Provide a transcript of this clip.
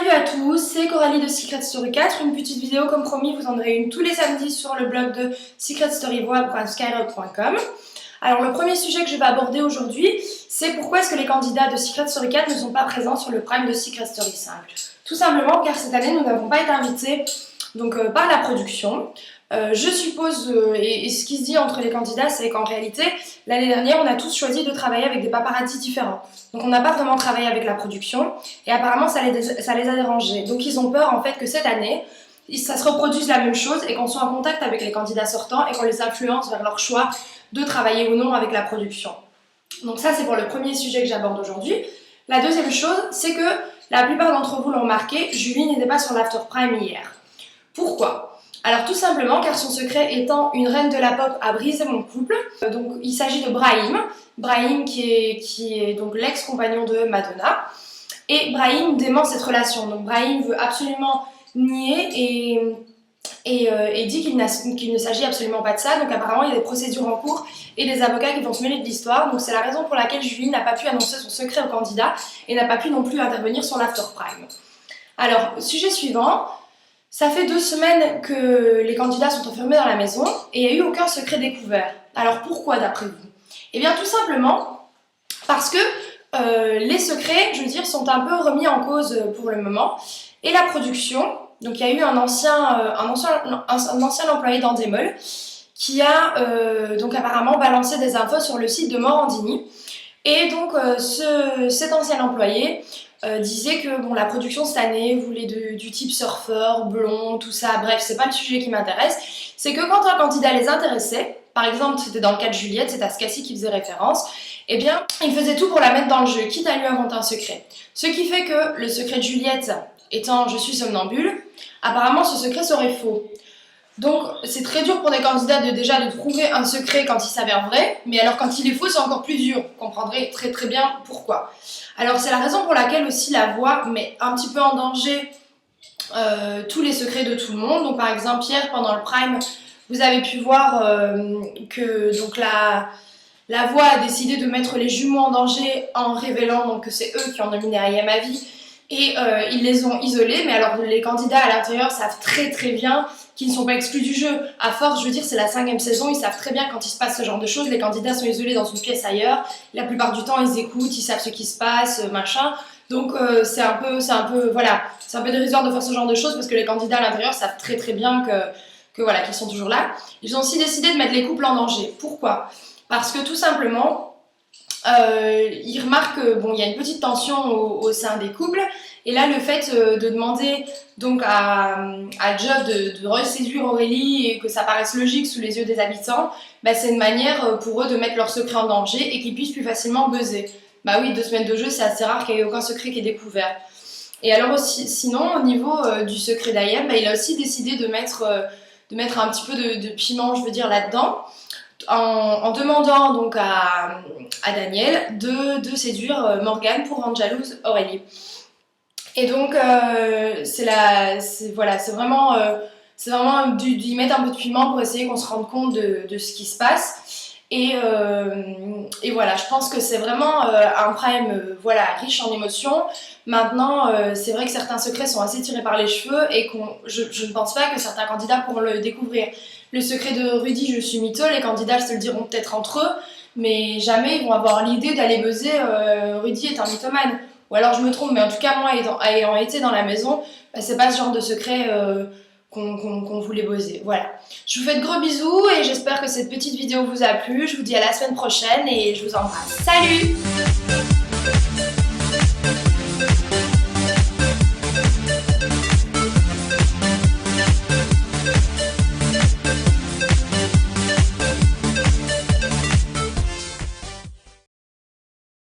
Salut à tous, c'est Coralie de Secret Story 4, une petite vidéo comme promis, vous en aurez une tous les samedis sur le blog de secretstoryvoix.skyrock.com. Alors le premier sujet que je vais aborder aujourd'hui, c'est pourquoi est-ce que les candidats de Secret Story 4 ne sont pas présents sur le prime de Secret Story 5. Tout simplement car cette année nous n'avons pas été invités par la production. Je suppose, et ce qui se dit entre les candidats, c'est qu'en réalité, l'année dernière, on a tous choisi de travailler avec des paparazzis différents. Donc on n'a pas vraiment travaillé avec la production, et apparemment ça les a dérangés. Donc ils ont peur en fait que cette année, ça se reproduise la même chose, et qu'on soit en contact avec les candidats sortants, et qu'on les influence vers leur choix de travailler ou non avec la production. Donc ça c'est pour le premier sujet que j'aborde aujourd'hui. La deuxième chose, c'est que la plupart d'entre vous l'ont remarqué, Julie n'était pas sur l'After Prime hier. Pourquoi ? Alors tout simplement car son secret étant une reine de la pop a brisé mon couple. Donc il s'agit de Brahim. Brahim qui est donc l'ex-compagnon de Madonna. Et Brahim dément cette relation. Donc Brahim veut absolument nier et dit qu'il ne s'agit absolument pas de ça. Donc apparemment il y a des procédures en cours et des avocats qui vont se mêler de l'histoire. Donc c'est la raison pour laquelle Julie n'a pas pu annoncer son secret au candidat et n'a pas pu non plus intervenir sur l'After Prime. Alors, sujet suivant. Ça fait 2 semaines que les candidats sont enfermés dans la maison et il n'y a eu aucun secret découvert. Alors pourquoi d'après vous? Eh bien tout simplement parce que les secrets, je veux dire, sont un peu remis en cause pour le moment. Et la production, donc il y a eu un ancien employé d'Endemol qui a donc apparemment balancé des infos sur le site de Morandini. Et donc cet ancien employé disait que bon, la production cette année voulait du type surfeur, blond, tout ça, bref, c'est pas le sujet qui m'intéresse. C'est que quand un candidat les intéressait, par exemple c'était dans le cas de Juliette, c'est à ce cas-ci qui faisait référence, eh bien il faisait tout pour la mettre dans le jeu, quitte à lui inventer un secret. Ce qui fait que le secret de Juliette étant je suis somnambule, apparemment ce secret serait faux. Donc c'est très dur pour des candidats de trouver un secret quand il s'avère vrai, mais alors quand il est faux c'est encore plus dur, vous comprendrez très très bien pourquoi. Alors c'est la raison pour laquelle aussi la voix met un petit peu en danger tous les secrets de tout le monde. Donc par exemple hier pendant le prime, vous avez pu voir que donc la voix a décidé de mettre les jumeaux en danger en révélant donc, que c'est eux qui ont nominé Ayam à vie. Et ils les ont isolés, mais alors les candidats à l'intérieur savent très très bien qu'ils ne sont pas exclus du jeu. À force, je veux dire, c'est la 5e saison, ils savent très bien quand il se passe ce genre de choses, les candidats sont isolés dans une pièce ailleurs, la plupart du temps ils écoutent, ils savent ce qui se passe, machin. Donc c'est un peu dérisoire de faire ce genre de choses parce que les candidats à l'intérieur savent très très bien que voilà, qu'ils sont toujours là. Ils ont aussi décidé de mettre les couples en danger. Pourquoi ? Parce que tout simplement, ils remarquent que bon, il y a une petite tension au sein des couples, et là le fait de demander donc à Geoff de reséduire Aurélie et que ça paraisse logique sous les yeux des habitants, bah, c'est une manière pour eux de mettre leur secret en danger et qu'ils puissent plus facilement buzzer. Bah oui, 2 semaines de jeu, c'est assez rare qu'il n'y ait aucun secret qui est découvert. Et alors aussi, sinon au niveau du secret d'Ayam, bah, il a aussi décidé de mettre un petit peu de piment, je veux dire, là-dedans. En demandant donc à Daniel de séduire Morgane pour rendre jalouse Aurélie. Et donc c'est vraiment d'y mettre un peu de piment pour essayer qu'on se rende compte de ce qui se passe. Et voilà, je pense que c'est vraiment un prime riche en émotions. Maintenant, c'est vrai que certains secrets sont assez tirés par les cheveux et je ne pense pas que certains candidats pourront le découvrir. Le secret de Rudy, je suis mytho, les candidats se le diront peut-être entre eux, mais jamais ils vont avoir l'idée d'aller buzzer Rudy est un mythomane. Ou alors je me trompe, mais en tout cas, moi, ayant été dans la maison, bah, c'est pas ce genre de secret qu'on voulait buzzer. Voilà. Je vous fais de gros bisous et j'espère que cette petite vidéo vous a plu. Je vous dis à la semaine prochaine et je vous embrasse. Salut!